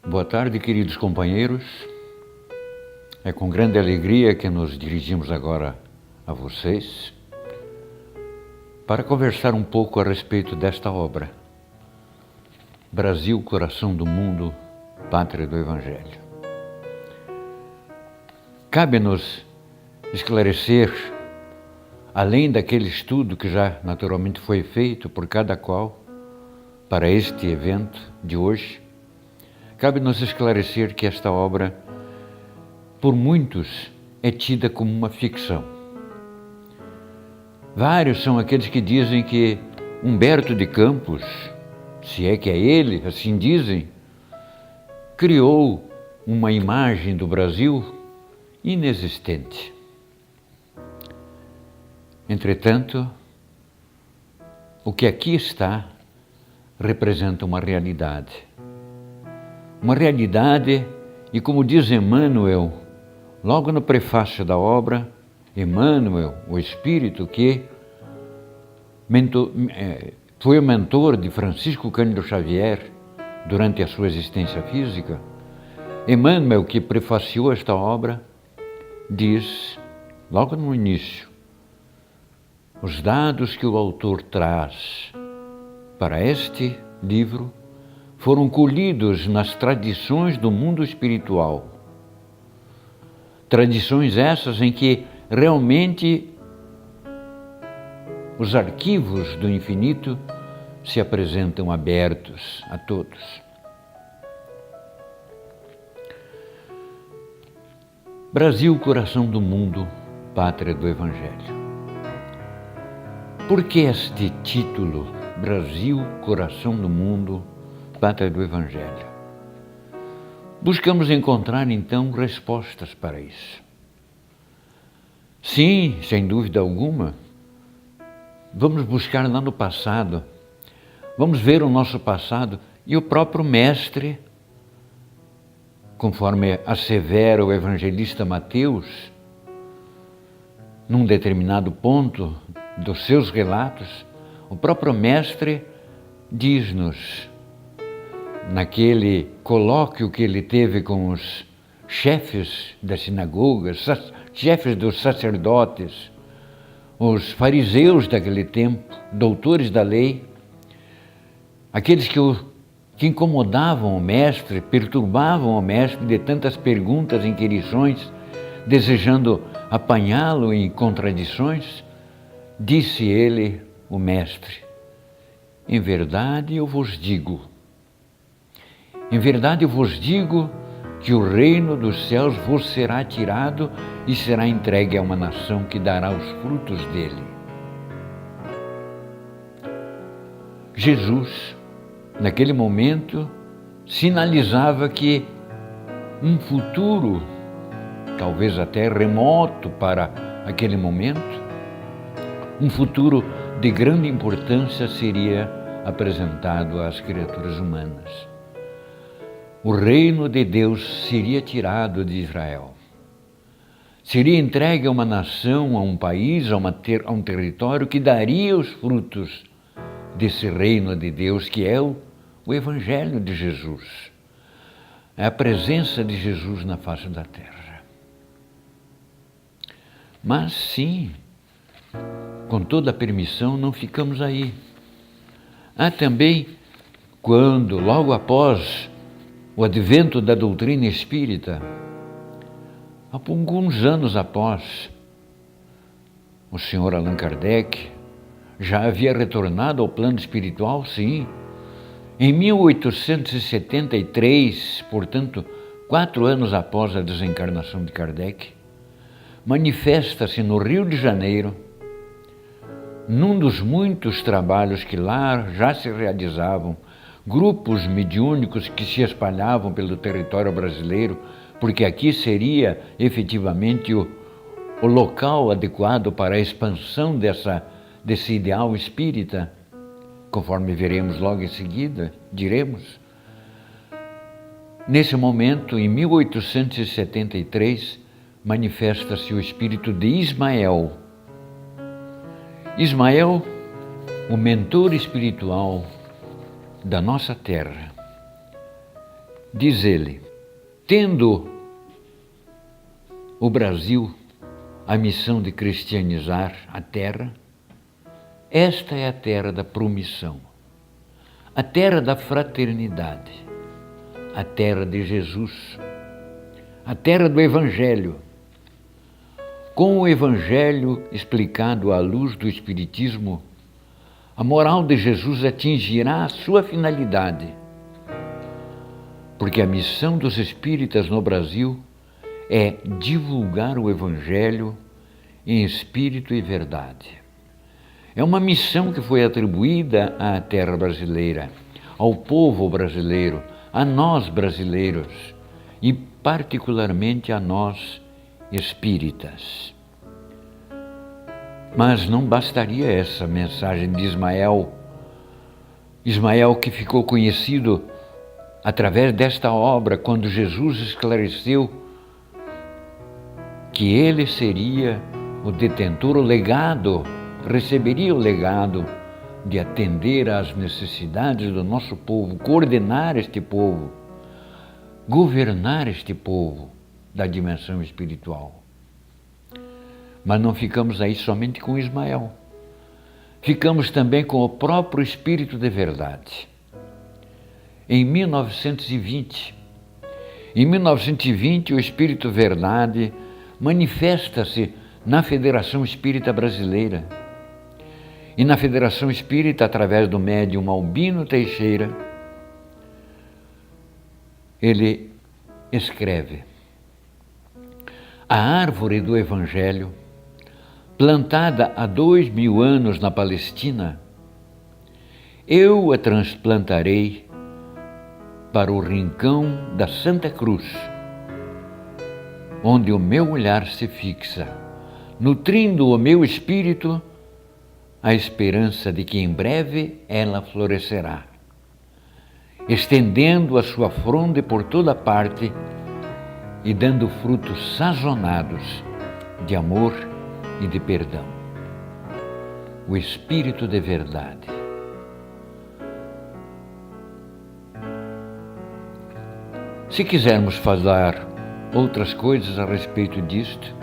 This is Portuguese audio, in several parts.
Boa tarde, queridos companheiros. É com grande alegria que nos dirigimos agora a vocês para conversar um pouco a respeito desta obra, Brasil, Coração do Mundo, Pátria do Evangelho. Cabe-nos esclarecer, além daquele estudo que já naturalmente foi feito por cada qual para este evento de hoje, cabe-nos esclarecer que esta obra, por muitos, é tida como uma ficção. Vários são aqueles que dizem que Humberto de Campos, se é que é ele, assim dizem, criou uma imagem do Brasil inexistente. Entretanto, o que aqui está representa uma realidade. Uma realidade, e como diz Emmanuel, logo no prefácio da obra, Emmanuel, o Espírito que foi o mentor de Francisco Cândido Xavier durante a sua existência física, Emmanuel, que prefaciou esta obra, diz, logo no início, os dados que o autor traz para este livro foram colhidos nas tradições do mundo espiritual. Tradições essas em que realmente os arquivos do infinito se apresentam abertos a todos. Brasil, Coração do Mundo, Pátria do Evangelho. Por que este título, Brasil, Coração do Mundo, Pátria do Evangelho? Buscamos encontrar, então, respostas para isso. Sim, sem dúvida alguma, vamos buscar lá no passado, vamos ver o nosso passado e o próprio Mestre, conforme assevera o evangelista Mateus, num determinado ponto dos seus relatos, o próprio Mestre diz-nos, naquele colóquio que ele teve com os chefes das sinagogas, chefes dos sacerdotes, os fariseus daquele tempo, doutores da lei, aqueles que incomodavam o Mestre, perturbavam o Mestre de tantas perguntas e inquirições, desejando apanhá-lo em contradições, disse ele, o Mestre, em verdade eu vos digo que o reino dos céus vos será tirado e será entregue a uma nação que dará os frutos dele. Jesus, naquele momento, sinalizava que um futuro, talvez até remoto para aquele momento, um futuro de grande importância seria apresentado às criaturas humanas. O reino de Deus seria tirado de Israel. Seria entregue a uma nação, a um país, a um território que daria os frutos desse reino de Deus, que é o Evangelho de Jesus. É a presença de Jesus na face da terra. Mas sim, com toda a permissão, não ficamos aí. Há também, quando, logo após o advento da doutrina espírita, há alguns anos após, o senhor Allan Kardec já havia retornado ao plano espiritual, sim. Em 1873, portanto, 4 anos após a desencarnação de Kardec, manifesta-se no Rio de Janeiro, num dos muitos trabalhos que lá já se realizavam, grupos mediúnicos que se espalhavam pelo território brasileiro, porque aqui seria efetivamente o local adequado para a expansão desse ideal espírita, conforme veremos logo em seguida, diremos. Nesse momento, em 1873, manifesta-se o espírito de Ismael. Ismael, o mentor espiritual da nossa terra, Diz ele: tendo o Brasil a missão de cristianizar a terra, esta é a terra da promissão, a terra da fraternidade, a terra de Jesus, a terra do Evangelho. Com o Evangelho explicado à luz do Espiritismo, a moral de Jesus atingirá a sua finalidade, porque a missão dos espíritas no Brasil é divulgar o Evangelho em espírito e verdade. É uma missão que foi atribuída à terra brasileira, ao povo brasileiro, a nós brasileiros e particularmente a nós espíritas. Mas não bastaria essa mensagem de Ismael que ficou conhecido através desta obra, quando Jesus esclareceu que ele seria o detentor, o legado, receberia o legado de atender às necessidades do nosso povo, coordenar este povo, governar este povo da dimensão espiritual. Mas não ficamos aí somente com Ismael. Ficamos também com o próprio Espírito de Verdade. Em 1920, o Espírito Verdade manifesta-se na Federação Espírita Brasileira. E na Federação Espírita, através do médium Albino Teixeira, ele escreve: a árvore do Evangelho, plantada há 2000 anos na Palestina, eu a transplantarei para o rincão da Santa Cruz, onde o meu olhar se fixa, nutrindo o meu espírito a esperança de que em breve ela florescerá, estendendo a sua fronde por toda parte e dando frutos sazonnados de amor e de perdão. O Espírito de Verdade. Se quisermos falar outras coisas a respeito disto,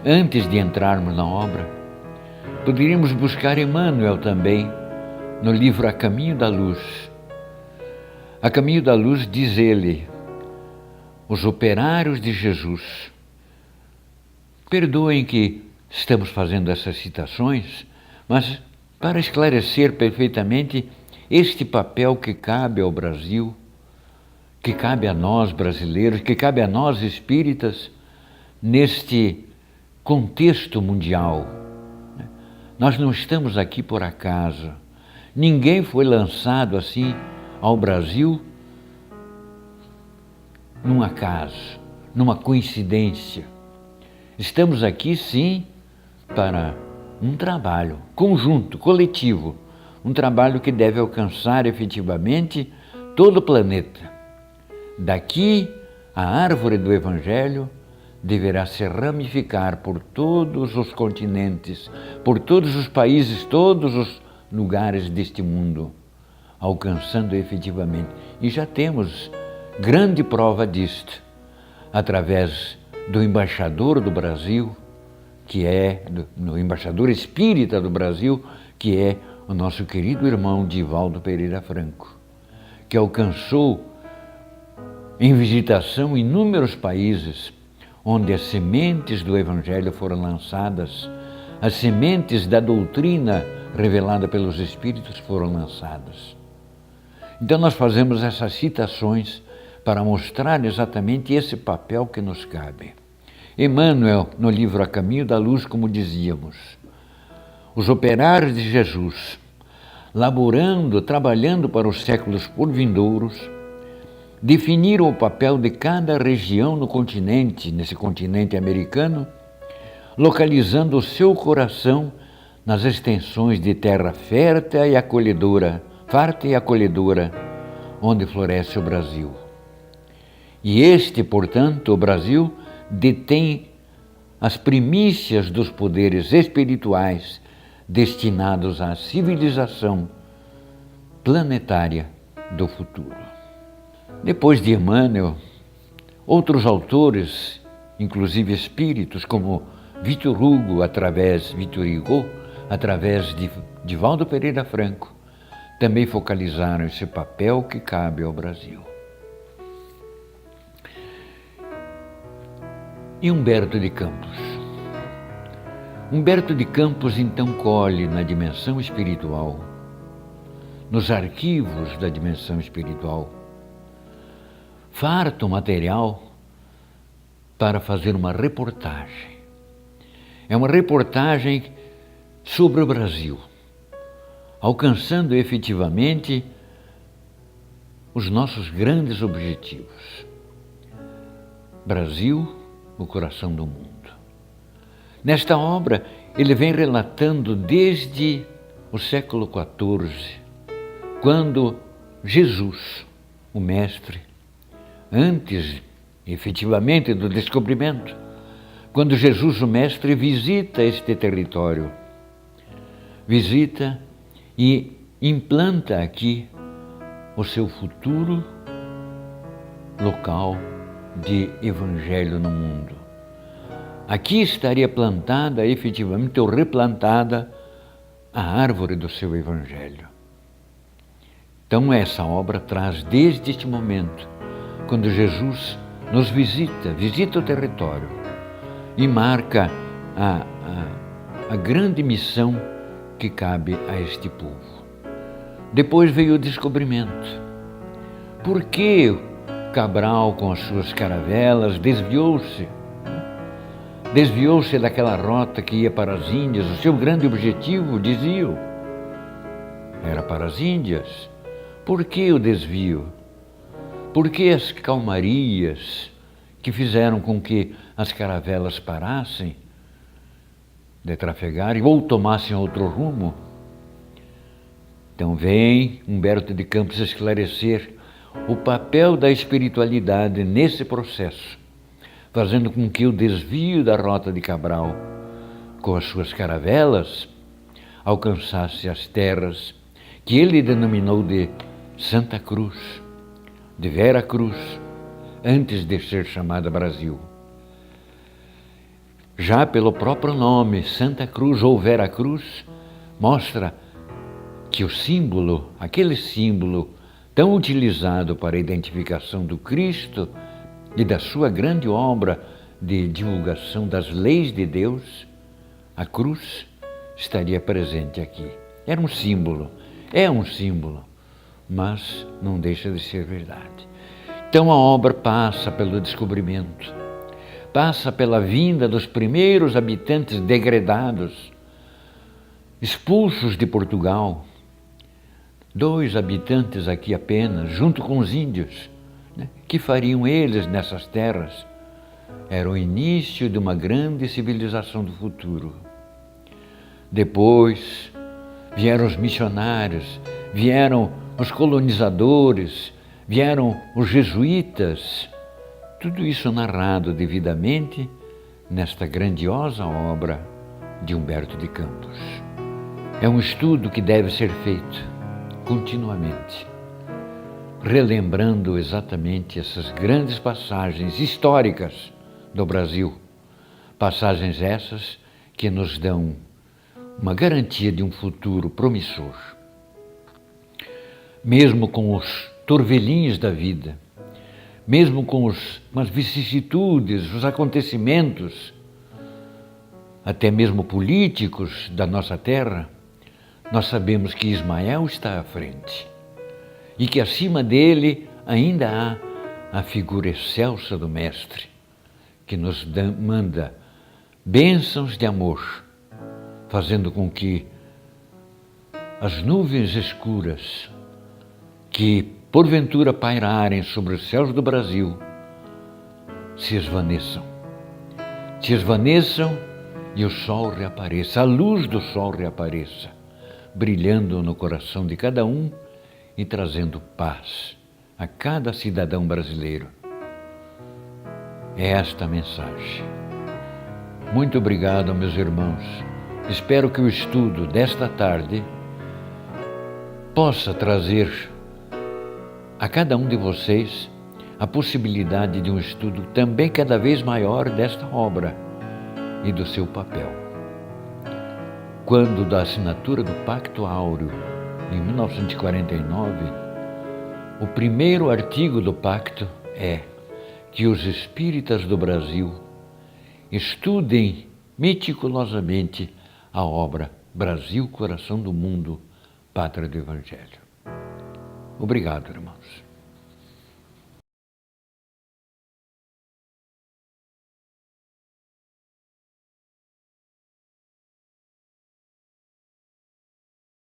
antes de entrarmos na obra, poderíamos buscar Emmanuel também, no livro A Caminho da Luz. A Caminho da Luz diz ele: os operários de Jesus. Perdoem que estamos fazendo essas citações, mas para esclarecer perfeitamente este papel que cabe ao Brasil, que cabe a nós brasileiros, que cabe a nós espíritas, neste contexto mundial. Nós não estamos aqui por acaso. Ninguém foi lançado assim ao Brasil num acaso, numa coincidência. Estamos aqui, sim, para um trabalho conjunto, coletivo, um trabalho que deve alcançar efetivamente todo o planeta. Daqui, a árvore do Evangelho deverá se ramificar por todos os continentes, por todos os países, todos os lugares deste mundo, alcançando efetivamente. E já temos grande prova disto, através do embaixador do Brasil, que é, do embaixador espírita do Brasil, que é o nosso querido irmão Divaldo Pereira Franco, que alcançou em visitação inúmeros países, onde as sementes do Evangelho foram lançadas, as sementes da doutrina revelada pelos Espíritos foram lançadas. Então nós fazemos essas citações para mostrar exatamente esse papel que nos cabe. Emmanuel, no livro A Caminho da Luz, como dizíamos, os operários de Jesus, laborando, trabalhando para os séculos por vindouros, definiram o papel de cada região no continente, nesse continente americano, localizando o seu coração nas extensões de terra fértil e acolhedora, onde floresce o Brasil. E este, portanto, o Brasil, detém as primícias dos poderes espirituais destinados à civilização planetária do futuro. Depois de Emmanuel, outros autores, inclusive espíritos como Victor Hugo, Victor Hugo, através de Valdo Pereira Franco, também focalizaram esse papel que cabe ao Brasil. E Humberto de Campos? Humberto de Campos então colhe na dimensão espiritual, nos arquivos da dimensão espiritual, farto material para fazer uma reportagem. É uma reportagem sobre o Brasil, alcançando efetivamente os nossos grandes objetivos. Brasil, o coração do mundo. Nesta obra, ele vem relatando desde o século XIV, quando Jesus, o Mestre, antes efetivamente do descobrimento, quando Jesus, o Mestre, visita este território, visita e implanta aqui o seu futuro local de evangelho no mundo. Aqui estaria plantada efetivamente ou replantada a árvore do seu evangelho. Então essa obra traz desde este momento, quando Jesus nos visita o território e marca a grande missão que cabe a este povo. Depois veio o descobrimento. Por que Cabral, com as suas caravelas, desviou-se daquela rota que ia para as Índias? O seu grande objetivo, diziam, era para as Índias. Por que o desvio? Por que as calmarias que fizeram com que as caravelas parassem de trafegar ou tomassem outro rumo? Então vem Humberto de Campos esclarecer o papel da espiritualidade nesse processo, fazendo com que o desvio da rota de Cabral, com as suas caravelas, alcançasse as terras que ele denominou de Santa Cruz, de Vera Cruz, antes de ser chamada Brasil. Já pelo próprio nome, Santa Cruz ou Vera Cruz, mostra que o símbolo, aquele símbolo tão utilizado para a identificação do Cristo e da sua grande obra de divulgação das leis de Deus, a cruz estaria presente aqui. Era um símbolo, é um símbolo, mas não deixa de ser verdade. Então a obra passa pelo descobrimento, passa pela vinda dos primeiros habitantes degredados, expulsos de Portugal, 2 habitantes aqui apenas, junto com os índios. Que fariam eles nessas terras? Era o início de uma grande civilização do futuro. Depois vieram os missionários, vieram os colonizadores, vieram os jesuítas. Tudo isso narrado devidamente nesta grandiosa obra de Humberto de Campos. É um estudo que deve ser feito continuamente, relembrando exatamente essas grandes passagens históricas do Brasil, passagens essas que nos dão uma garantia de um futuro promissor. Mesmo com os turvelinhos da vida, mesmo com as vicissitudes, os acontecimentos, até mesmo políticos da nossa terra, nós sabemos que Ismael está à frente e que acima dele ainda há a figura excelsa do Mestre, que nos manda bênçãos de amor, fazendo com que as nuvens escuras que porventura pairarem sobre os céus do Brasil se esvaneçam e o sol reapareça, a luz do sol reapareça, brilhando no coração de cada um e trazendo paz a cada cidadão brasileiro. É esta a mensagem. Muito obrigado, meus irmãos. Espero que o estudo desta tarde possa trazer a cada um de vocês a possibilidade de um estudo também cada vez maior desta obra e do seu papel. Quando da assinatura do Pacto Áureo, em 1949, o primeiro artigo do pacto é que os espíritas do Brasil estudem meticulosamente a obra Brasil, Coração do Mundo, Pátria do Evangelho. Obrigado, irmãos.